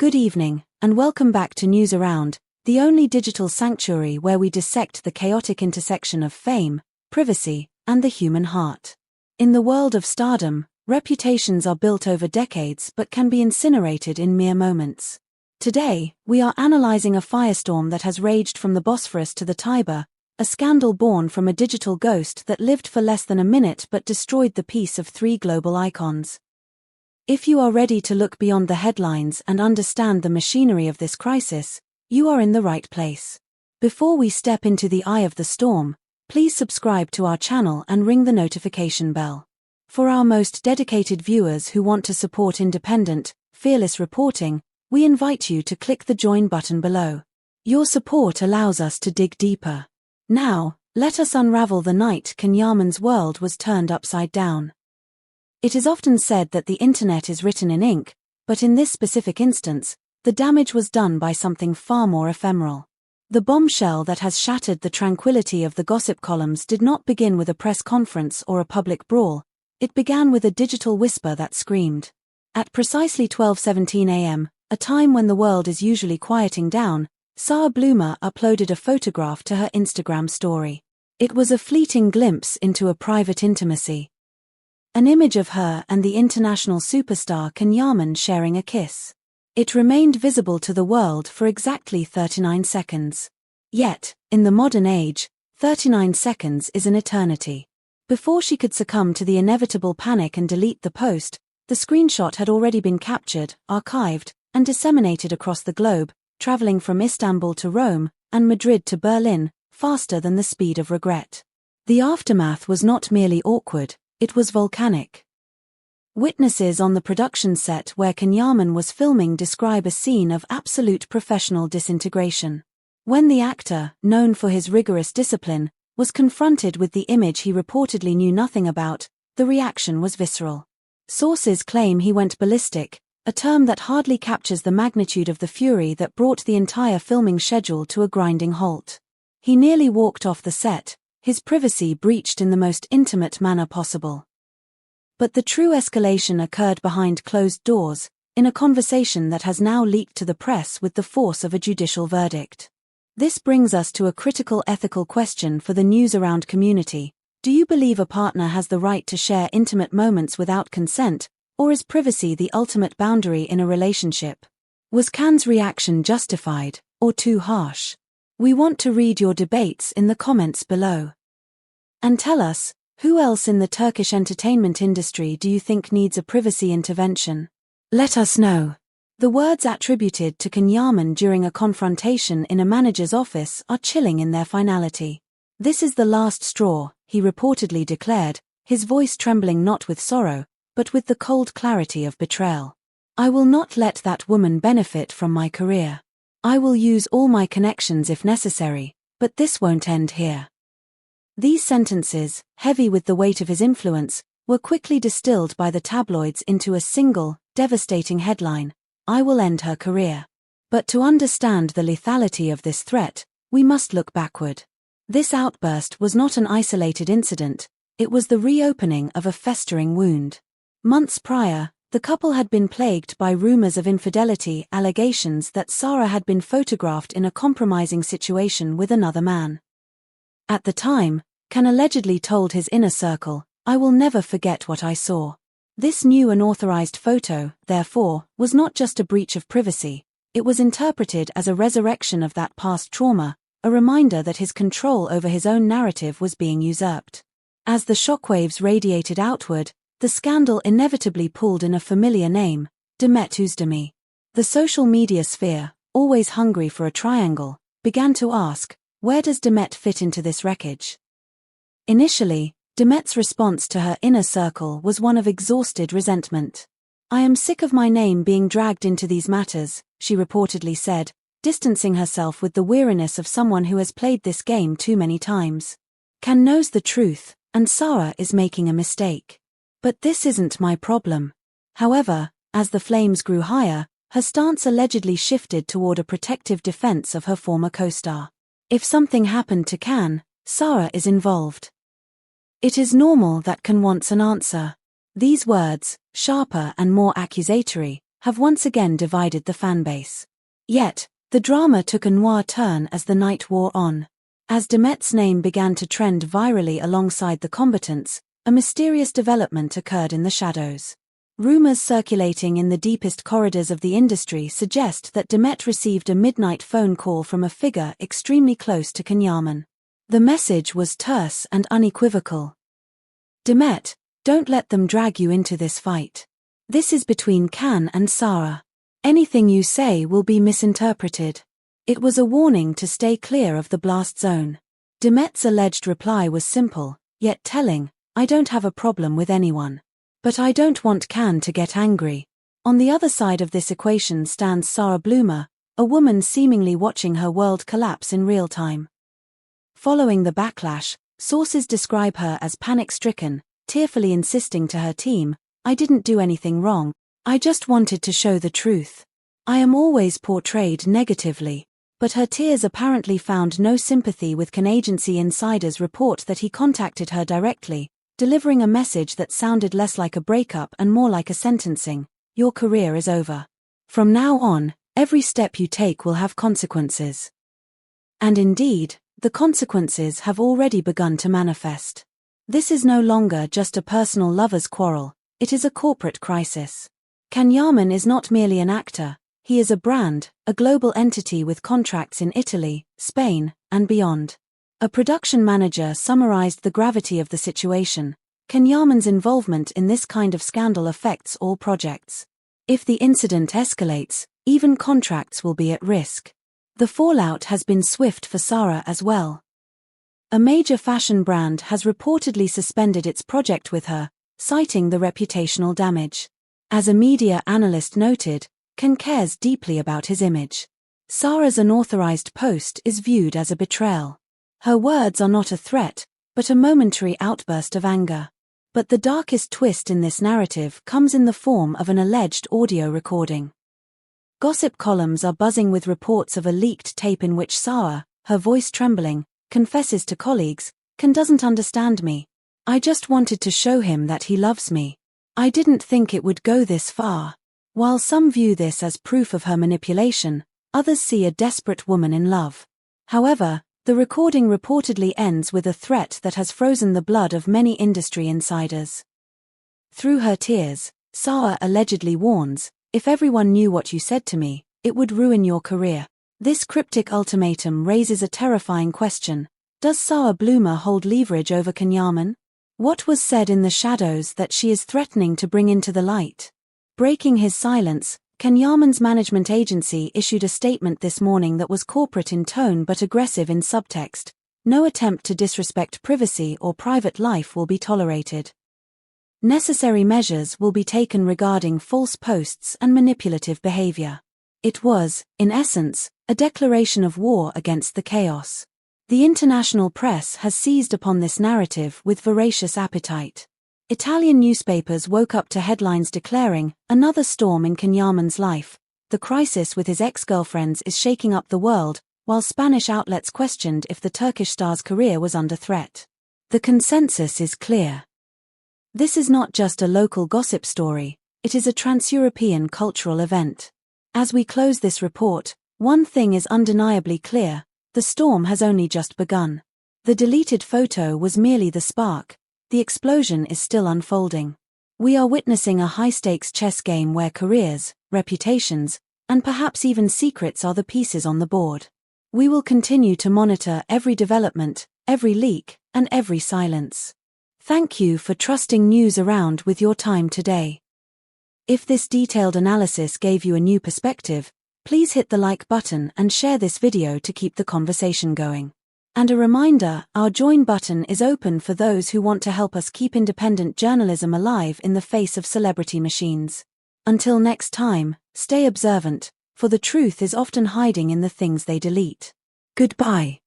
Good evening, and welcome back to News Around, the only digital sanctuary where we dissect the chaotic intersection of fame, privacy, and the human heart. In the world of stardom, reputations are built over decades but can be incinerated in mere moments. Today, we are analyzing a firestorm that has raged from the Bosphorus to the Tiber, a scandal born from a digital ghost that lived for less than a minute but destroyed the peace of three global icons. If you are ready to look beyond the headlines and understand the machinery of this crisis, you are in the right place. Before we step into the eye of the storm, please subscribe to our channel and ring the notification bell. For our most dedicated viewers who want to support independent, fearless reporting, we invite you to click the join button below. Your support allows us to dig deeper. Now, let us unravel the night Yaman's world was turned upside down. It is often said that the internet is written in ink, but in this specific instance, the damage was done by something far more ephemeral. The bombshell that has shattered the tranquility of the gossip columns did not begin with a press conference or a public brawl. It began with a digital whisper that screamed. At precisely 12:17 a.m., a time when the world is usually quieting down, Sara Bluma uploaded a photograph to her Instagram story. It was a fleeting glimpse into a private intimacy. An image of her and the international superstar Yaman sharing a kiss. It remained visible to the world for exactly 39 seconds. Yet, in the modern age, 39 seconds is an eternity. Before she could succumb to the inevitable panic and delete the post, the screenshot had already been captured, archived, and disseminated across the globe, traveling from Istanbul to Rome and Madrid to Berlin, faster than the speed of regret. The aftermath was not merely awkward, it was volcanic. Witnesses on the production set where Yaman was filming describe a scene of absolute professional disintegration. When the actor, known for his rigorous discipline, was confronted with the image he reportedly knew nothing about, the reaction was visceral. Sources claim he went ballistic, a term that hardly captures the magnitude of the fury that brought the entire filming schedule to a grinding halt. He nearly walked off the set, his privacy breached in the most intimate manner possible. But the true escalation occurred behind closed doors, in a conversation that has now leaked to the press with the force of a judicial verdict. This brings us to a critical ethical question for the News Around community. Do you believe a partner has the right to share intimate moments without consent, or is privacy the ultimate boundary in a relationship? Was Can's reaction justified, or too harsh? We want to read your debates in the comments below. And tell us, who else in the Turkish entertainment industry do you think needs a privacy intervention? Let us know. The words attributed to Yaman during a confrontation in a manager's office are chilling in their finality. "This is the last straw," he reportedly declared, his voice trembling not with sorrow, but with the cold clarity of betrayal. "I will not let that woman benefit from my career. I will use all my connections if necessary, but this won't end here." These sentences, heavy with the weight of his influence, were quickly distilled by the tabloids into a single, devastating headline: "I will end her career." But to understand the lethality of this threat, we must look backward. This outburst was not an isolated incident, it was the reopening of a festering wound. Months prior, the couple had been plagued by rumors of infidelity, allegations that Sara had been photographed in a compromising situation with another man. At the time, Can allegedly told his inner circle, "I will never forget what I saw." This new unauthorized photo, therefore, was not just a breach of privacy, it was interpreted as a resurrection of that past trauma, a reminder that his control over his own narrative was being usurped. As the shockwaves radiated outward, the scandal inevitably pulled in a familiar name: Demet Özdemir. The social media sphere, always hungry for a triangle, began to ask, where does Demet fit into this wreckage? Initially, Demet's response to her inner circle was one of exhausted resentment. "I am sick of my name being dragged into these matters," she reportedly said, distancing herself with the weariness of someone who has played this game too many times. "Can knows the truth, and Sara is making a mistake. But this isn't my problem." However, as the flames grew higher, her stance allegedly shifted toward a protective defense of her former co-star. "If something happened to Can, Sara is involved. It is normal that Can wants an answer." These words, sharper and more accusatory, have once again divided the fanbase. Yet, the drama took a noir turn as the night wore on. As Demet's name began to trend virally alongside the combatants, a mysterious development occurred in the shadows. Rumors circulating in the deepest corridors of the industry suggest that Demet received a midnight phone call from a figure extremely close to Yaman. The message was terse and unequivocal. Demet, don't let them drag you into this fight. This is between Can and Sara. Anything you say will be misinterpreted. It was a warning to stay clear of the blast zone. Demet's alleged reply was simple, yet telling: I don't have a problem with anyone. But I don't want Can to get angry. On the other side of this equation stands Sara Bluma, a woman seemingly watching her world collapse in real time. Following the backlash, sources describe her as panic-stricken, tearfully insisting to her team, I didn't do anything wrong, I just wanted to show the truth. I am always portrayed negatively. But her tears apparently found no sympathy with Can agency insiders report that he contacted her directly, delivering a message that sounded less like a breakup and more like a sentencing: your career is over. From now on, every step you take will have consequences. And indeed, the consequences have already begun to manifest. This is no longer just a personal lover's quarrel, it is a corporate crisis. Can Yaman is not merely an actor, he is a brand, a global entity with contracts in Italy, Spain, and beyond. A production manager summarized the gravity of the situation: Can Yaman's involvement in this kind of scandal affects all projects. If the incident escalates, even contracts will be at risk. The fallout has been swift for Sara as well. A major fashion brand has reportedly suspended its project with her, citing the reputational damage. As a media analyst noted, Can cares deeply about his image. Sara's unauthorized post is viewed as a betrayal. Her words are not a threat, but a momentary outburst of anger. But the darkest twist in this narrative comes in the form of an alleged audio recording. Gossip columns are buzzing with reports of a leaked tape in which Sara, her voice trembling, confesses to colleagues, Can doesn't understand me. I just wanted to show him that he loves me. I didn't think it would go this far. While some view this as proof of her manipulation, others see a desperate woman in love. However, the recording reportedly ends with a threat that has frozen the blood of many industry insiders. Through her tears, Sara allegedly warns, if everyone knew what you said to me, it would ruin your career. This cryptic ultimatum raises a terrifying question: does Sara Bluma hold leverage over Can Yaman? What was said in the shadows that she is threatening to bring into the light? Breaking his silence, Can Yaman's management agency issued a statement this morning that was corporate in tone but aggressive in subtext. No attempt to disrespect privacy or private life will be tolerated. Necessary measures will be taken regarding false posts and manipulative behavior. It was, in essence, a declaration of war against the chaos. The international press has seized upon this narrative with voracious appetite. Italian newspapers woke up to headlines declaring, another storm in Can Yaman's life. The crisis with his ex-girlfriends is shaking up the world, while Spanish outlets questioned if the Turkish star's career was under threat. The consensus is clear. This is not just a local gossip story, it is a trans-European cultural event. As we close this report, one thing is undeniably clear: the storm has only just begun. The deleted photo was merely the spark. The explosion is still unfolding. We are witnessing a high-stakes chess game where careers, reputations, and perhaps even secrets are the pieces on the board. We will continue to monitor every development, every leak, and every silence. Thank you for trusting News Around with your time today. If this detailed analysis gave you a new perspective, please hit the like button and share this video to keep the conversation going. And a reminder, our join button is open for those who want to help us keep independent journalism alive in the face of celebrity machines. Until next time, stay observant, for the truth is often hiding in the things they delete. Goodbye.